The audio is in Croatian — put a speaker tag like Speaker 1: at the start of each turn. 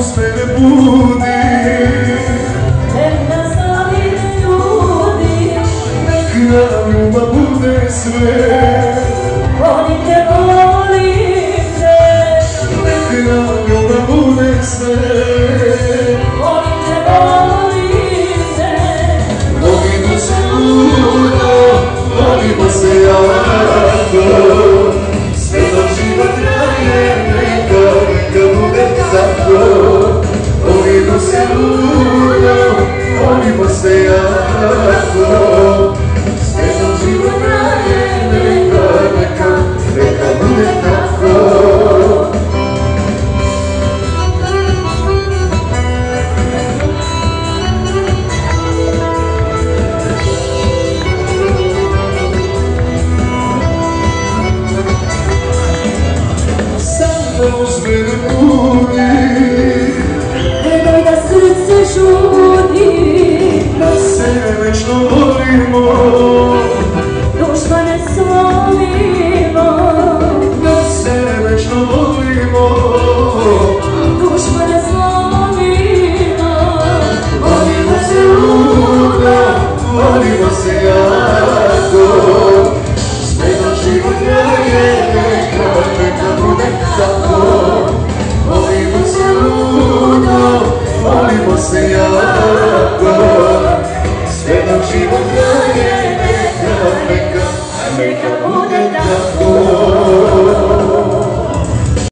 Speaker 1: uz mene budi.
Speaker 2: Nek nas zavide ljudi,
Speaker 1: Nek nam ljubav bude sve.
Speaker 2: volim te, volim te.
Speaker 1: Nek nam ljubav bude sve.
Speaker 2: Volim te, volim te.
Speaker 1: Volimo se ludo, volimo se jako. Sve dok život traje, neka bude tako. Volimo se ludo, volimo se jako. Sve dok život traje, neka bude tako. Uz mene budi,
Speaker 2: Nemoj da srce žudi,
Speaker 1: da se večno volimo,
Speaker 2: dušmane slomimo,
Speaker 1: da se večno volimo,
Speaker 2: dušmane slomimo.
Speaker 1: volimo se ludo, volimo se jako. Sve dok život traje, neka bude tako. Volimo se ludo, volimo se jako. Sve dok život traje, neka bude tako.